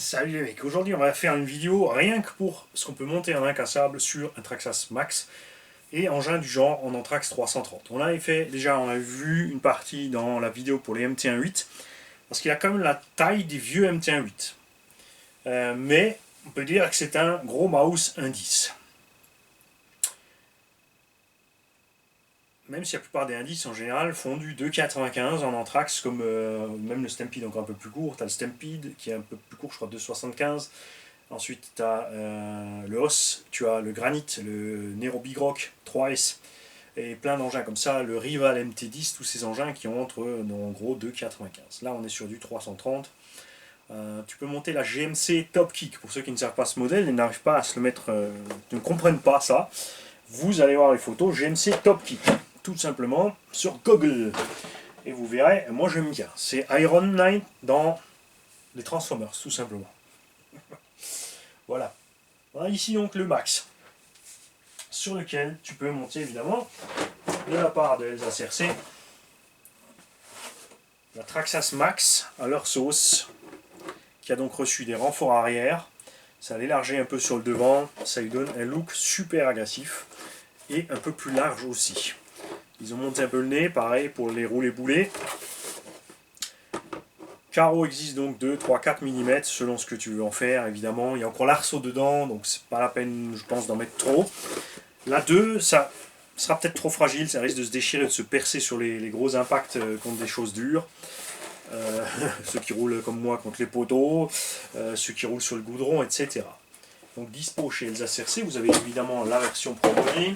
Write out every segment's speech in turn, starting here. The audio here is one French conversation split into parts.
Salut les mecs, aujourd'hui on va faire une vidéo rien que pour ce qu'on peut monter en incassable sur un Traxxas Max et engin du genre en Trax 330. On avait fait déjà, on a vu une partie dans la vidéo pour les MT-18 parce qu'il a quand même la taille des vieux MT-18. Mais on peut dire que c'est un gros mouse indice. Même si la plupart des indices en général font du 2,95 en Anthrax, comme même le Stampede encore un peu plus court. Tu as le Stampede qui est un peu plus court, je crois 2,75. Ensuite tu as le Os, tu as le Granite, le Nero Big Rock 3S et plein d'engins comme ça, le Rival MT10, tous ces engins qui ont entre en gros 2,95. Là on est sur du 330. Tu peux monter la GMC Top Kick. Pour ceux qui ne savent pas ce modèle et n'arrivent pas à se le mettre, ne comprennent pas ça, vous allez voir les photos GMC Top Kick. Tout simplement sur Google. Et vous verrez, moi j'aime bien. C'est Iron Knight dans les Transformers, tout simplement. Voilà. Voilà ici donc le Max. Sur lequel tu peux monter évidemment, de la part de Elsa CRC, la Traxxas Max à leur sauce, qui a donc reçu des renforts arrière. Ça l'élargit un peu sur le devant, ça lui donne un look super agressif et un peu plus large aussi. Ils ont monté un peu le nez, pareil pour les rouler boulets. Carreau existe donc 2, 3, 4 mm selon ce que tu veux en faire, évidemment. Il y a encore l'arceau dedans, donc c'est pas la peine, je pense, d'en mettre trop. La 2, ça sera peut-être trop fragile, ça risque de se déchirer, de se percer sur les gros impacts contre des choses dures. Ceux qui roulent comme moi contre les poteaux, ceux qui roulent sur le goudron, etc. Donc dispo chez Elsa CRC, vous avez évidemment la version Pro Body,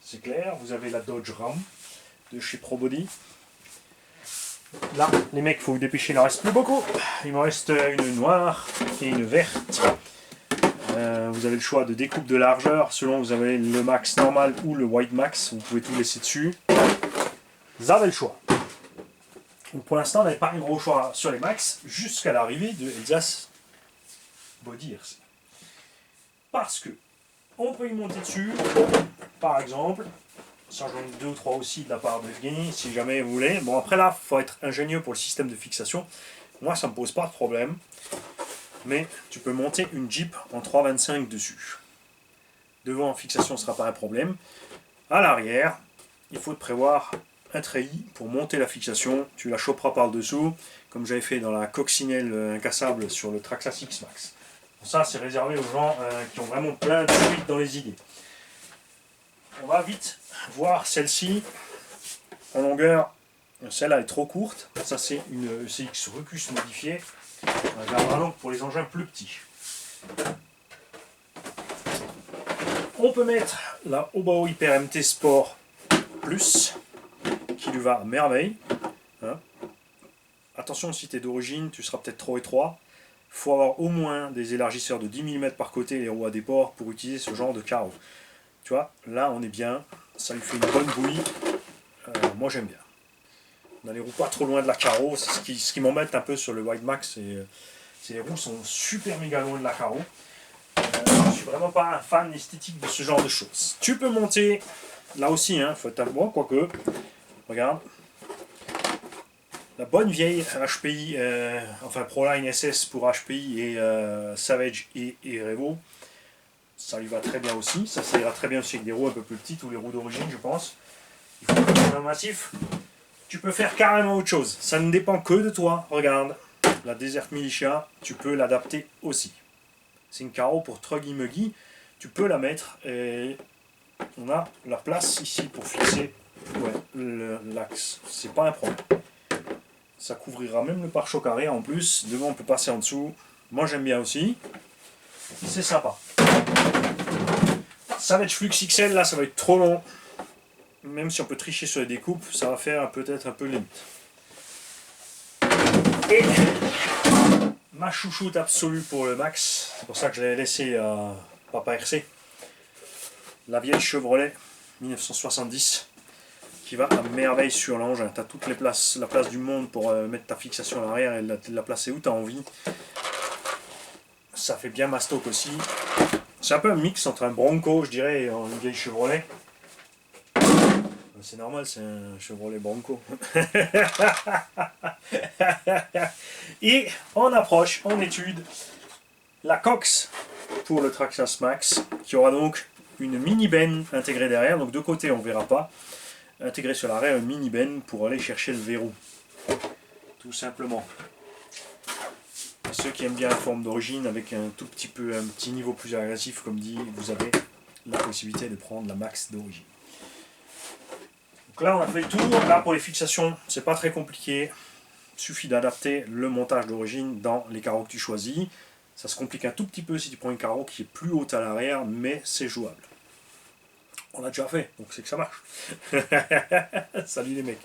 c'est clair, vous avez la Dodge Ram de chez Pro Body. Là, les mecs, il faut vous dépêcher, il en reste plus beaucoup. Il me reste une noire et une verte. Vous avez le choix de découpe de largeur, selon vous avez le max normal ou le wide max, vous pouvez tout laisser dessus. Vous avez le choix. Donc pour l'instant, on n'avait pas un gros choix sur les max, jusqu'à l'arrivée de Elsa Body RC. Parce que on peut y monter dessus, par exemple. Ça j'en ai 2 ou 3 aussi de la part de Evgeny, si jamais vous voulez. Bon après là, il faut être ingénieux pour le système de fixation. Moi ça ne me pose pas de problème. Mais tu peux monter une Jeep en 3,25 dessus. Devant, fixation ne sera pas un problème. À l'arrière, il faut prévoir un treillis pour monter la fixation. Tu la choperas par le dessous, comme j'avais fait dans la coccinelle incassable sur le Traxxas X-Max. Ça c'est réservé aux gens qui ont vraiment plein de suite dans les idées. On va vite voir celle-ci en longueur. Celle-là est trop courte. Ça c'est une ECX Rucus modifiée. On regardera donc pour les engins plus petits. On peut mettre la Obao Hyper MT Sport Plus qui lui va à merveille. Hein. Attention, si tu es d'origine, tu seras peut-être trop étroit. Il faut avoir au moins des élargisseurs de 10 mm par côté, les roues à déport, pour utiliser ce genre de carreau. Tu vois, là on est bien, ça lui fait une bonne bouillie. Moi j'aime bien. On a les roues pas trop loin de la carreau, c'est ce qui m'embête un peu sur le Wide Max, c'est les roues sont super méga loin de la carreau. Je suis vraiment pas un fan esthétique de ce genre de choses. Tu peux monter, là aussi, hein, faut être un bon, quoique, regarde. La bonne vieille HPI, enfin Proline SS pour HPI et Savage et Revo. Ça lui va très bien aussi, ça ira très bien aussi avec des roues un peu plus petites ou les roues d'origine je pense. Il faut un massif. Tu peux faire carrément autre chose, ça ne dépend que de toi. Regarde, la Desert Militia, tu peux l'adapter aussi. C'est une carreau pour Truggy Muggy, tu peux la mettre et on a la place ici pour fixer l'axe, c'est pas un problème. Ça couvrira même le pare-choc arrière en plus, devant on peut passer en dessous. Moi j'aime bien aussi, c'est sympa. Savage Flux XL, là ça va être trop long. Même si on peut tricher sur les découpes, ça va faire peut-être un peu limite. Et ma chouchoute absolue pour le Max, c'est pour ça que je l'ai laissé à Papa RC. La vieille Chevrolet 1970 qui va à merveille sur l'engin. Tu as toutes les places, la place du monde pour mettre ta fixation à l'arrière et la placer où tu as envie. Ça fait bien mastoc aussi. C'est un peu un mix entre un Bronco, je dirais, et une vieille Chevrolet. C'est normal, c'est un Chevrolet Bronco. Et on approche, on étude La Cox pour le Traxxas Max, qui aura donc une mini benne intégrée derrière, donc de côté on ne verra pas, intégrée sur l'arrière, une mini benne pour aller chercher le verrou, tout simplement. Et ceux qui aiment bien la forme d'origine avec un petit niveau plus agressif, comme dit, vous avez la possibilité de prendre la Max d'origine. Donc là on a fait le tour. Là pour les fixations, c'est pas très compliqué. Il suffit d'adapter le montage d'origine dans les carreaux que tu choisis. Ça se complique un tout petit peu si tu prends une carreau qui est plus haute à l'arrière, mais c'est jouable. On l'a déjà fait, donc c'est que ça marche. Salut les mecs.